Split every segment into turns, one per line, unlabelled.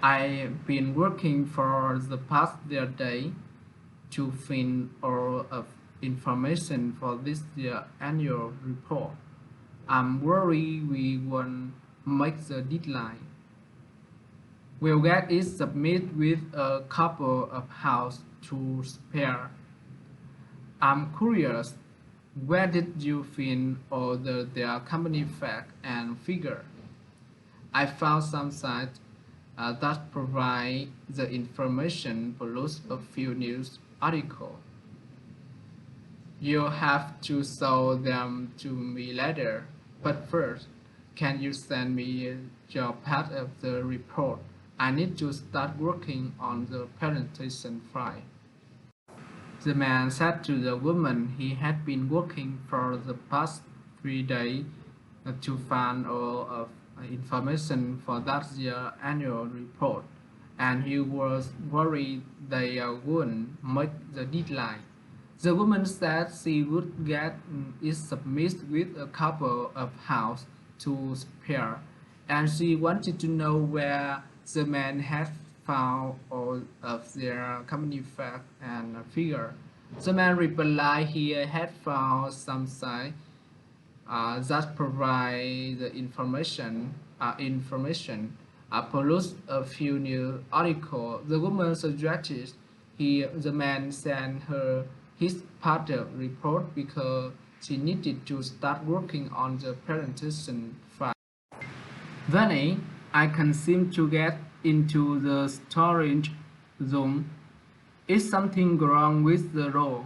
I've been working for the past day to find all of information for this year annual report. I'm worried we won't make the deadline. We'll get it submitted with a couple of hours to spare. I'm curious, where did you find all their company fact and figure? I found some sites that provide the information plus a few news articles. You'll have to show them to me later, but first, can you send me your part of the report? I need to start working on the presentation file. The man said to the woman he had been working for the past 3 days to find all of information for that year's annual report, and he was worried they wouldn't make the deadline. The woman said she would get it submitted with a couple of hours to spare, and she wanted to know where the man had found all of their company fact and figure. The man replied he had found some site that provide the information plus a few new articles. The woman suggested the man send her his part of report because she needed to start working on the presentation file. Then I can seem to get into the storage room. Is something wrong with the role?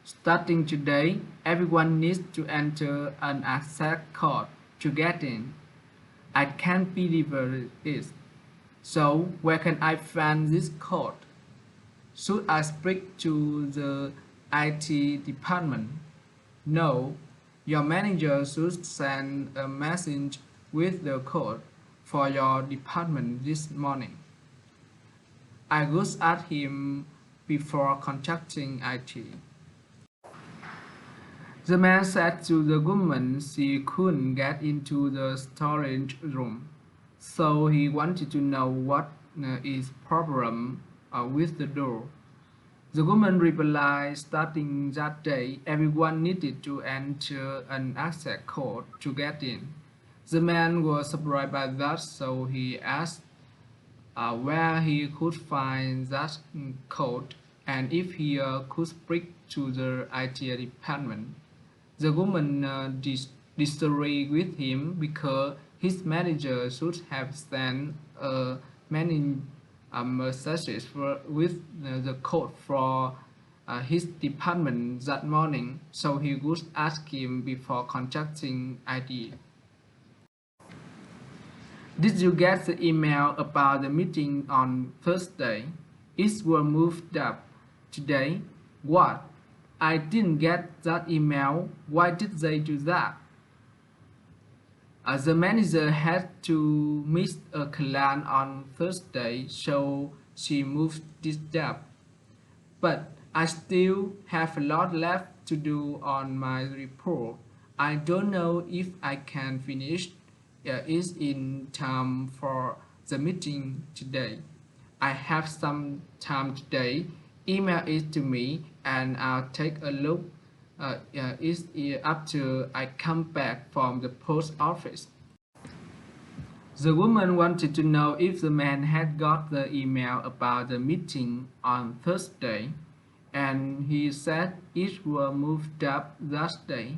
Starting today, everyone needs to enter an access code to get in. I can't believe it. So where can I find this code? Should I speak to the IT department? No, your manager should send a message with the code for your department this morning. I would ask him before contacting IT. The man said to the woman she couldn't get into the storage room, so he wanted to know what is problem with the door. The woman replied starting that day, everyone needed to enter an access code to get in. The man was surprised by that, so he asked where he could find that code and if he could speak to the IT department. The woman disagreed with him because his manager should have sent many messages with the code for his department that morning, so he would ask him before contacting IT. Did you get the email about the meeting on Thursday? It was moved up today. What? I didn't get that email. Why did they do that? The manager had to miss a client on Thursday, so she moved this up. But I still have a lot left to do on my report. I don't know if I can finish it in time for the meeting today. I have some time today. Email it to me and I'll take a look. It's after I come back from the post office. The woman wanted to know if the man had got the email about the meeting on Thursday, and he said it was moved up that day.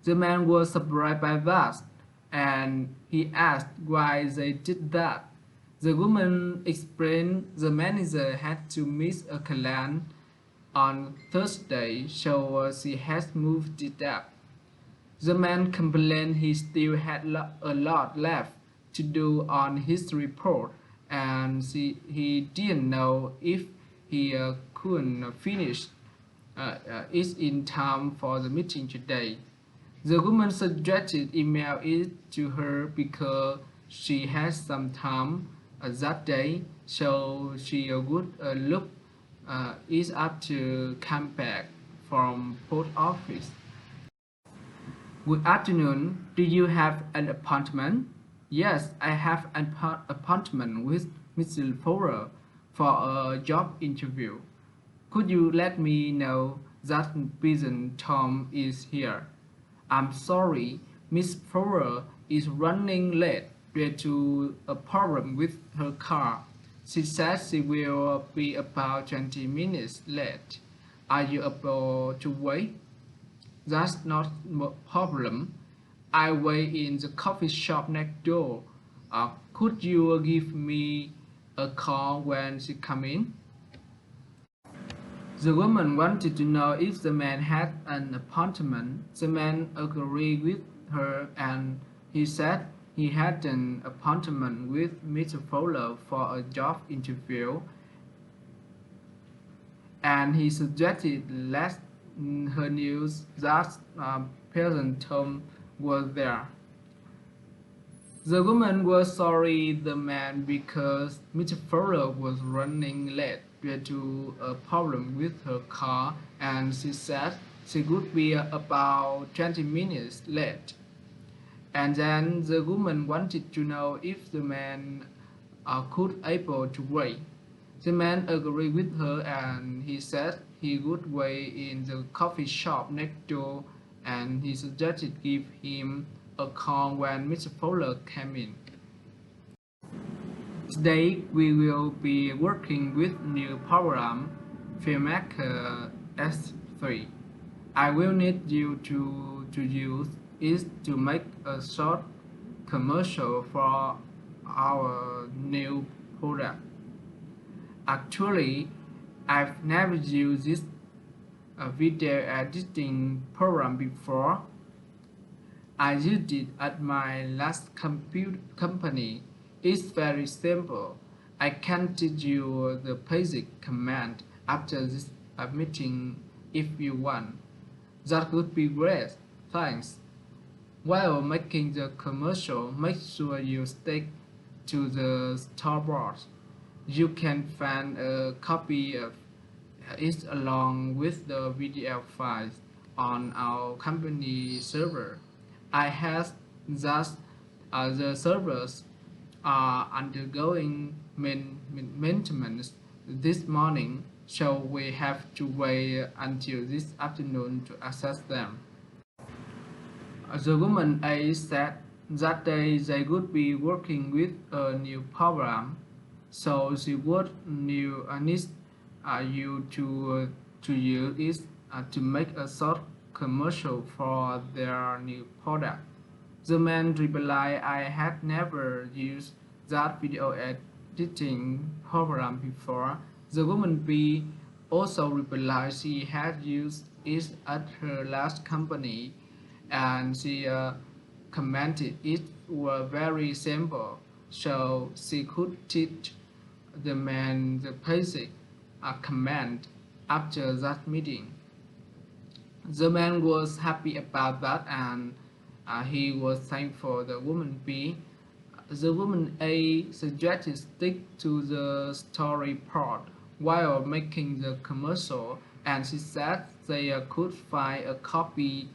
The man was surprised by that, and he asked why they did that. The woman explained the manager had to miss a client on Thursday, so she has moved it up. The man complained he still had a lot left to do on his report, and he didn't know if he couldn't finish it in time for the meeting today. The woman suggested email it to her because she had some time that day, so she would look it up to come back from post office. Good afternoon. Do you have an appointment? Yes, I have an appointment with Mr. Fowler for a job interview. Could you let me know that Peasant Tom is here? I'm sorry, Miss Fowler is running late due to a problem with her car. She says she will be about 20 minutes late. Are you able to wait? That's not a problem. I wait in the coffee shop next door. Could you give me a call when she comes in? The woman wanted to know if the man had an appointment. The man agreed with her and he said he had an appointment with Mr. Fowler for a job interview, and he suggested let her news that Peasant Tom was there. The woman was sorry the man because Mr. Fowler was running late due to a problem with her car, and she said she would be about 20 minutes late. And then the woman wanted to know if the man could able to wait. The man agreed with her and he said he would wait in the coffee shop next door, and he suggested give him a call when Mr. Fowler came in. Today we will be working with new program FilmMaker S3. I will need you to use it to make a short commercial for our new product. Actually, I've never used this video editing program before. I used it at my last company. It's very simple. I can teach you the basic command after this meeting if you want. That would be great. Thanks. While making the commercial, make sure you stick to the storyboard. You can find a copy of it along with the video files on our company server. I heard that the servers are undergoing maintenance this morning, so we have to wait until this afternoon to access them. The woman A said that day they would be working with a new program, so she would need you to use it to make a short commercial for their new product. The man replied, I had never used that video editing program before. The woman B also replied she had used it at her last company, and she commented it was very simple, so she could teach the man the basic command after that meeting. The man was happy about that, and he was thankful the woman B. The woman A suggested stick to the story part while making the commercial, and she said they could find a copy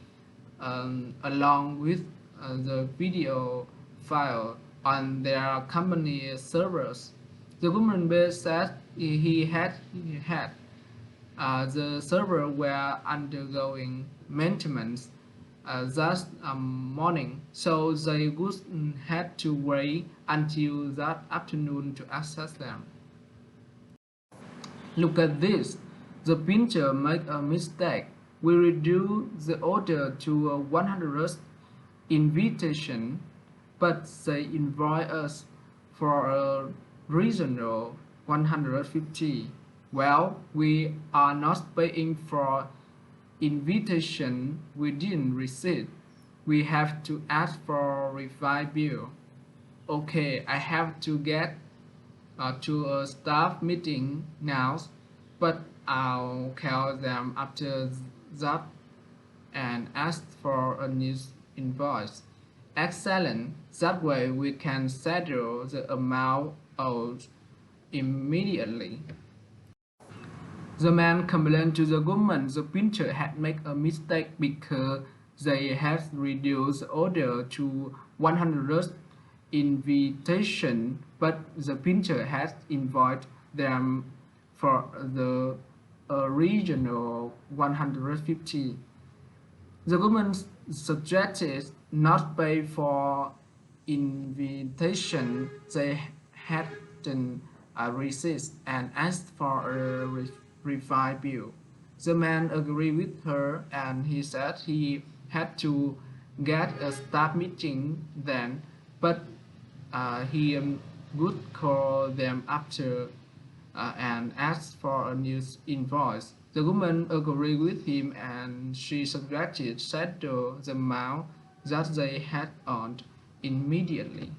along with the video file on their company servers. The woman B said he had the server were undergoing maintenance that morning, so they would have to wait until that afternoon to access them. Look at this. The printer made a mistake. We reduced the order to a 100 invitation, but they invite us for a reasonable 150. Well, we are not paying for invitation we didn't receive. We have to ask for a revised bill. Okay, I have to get to a staff meeting now, but I'll call them after that and ask for a new invoice. Excellent. That way we can settle the amount owed immediately. The man complained to the woman the printer had made a mistake because they had reduced the order to 100 invitation but the painter had invoiced them for the original 150. The government suggested not pay for invitation they hadn't received and asked for a revised bill. The man agreed with her and he said he had to get a staff meeting then, but he would call them after and asked for a new invoice. The woman agreed with him and she suggested settle the amount that they had earned immediately.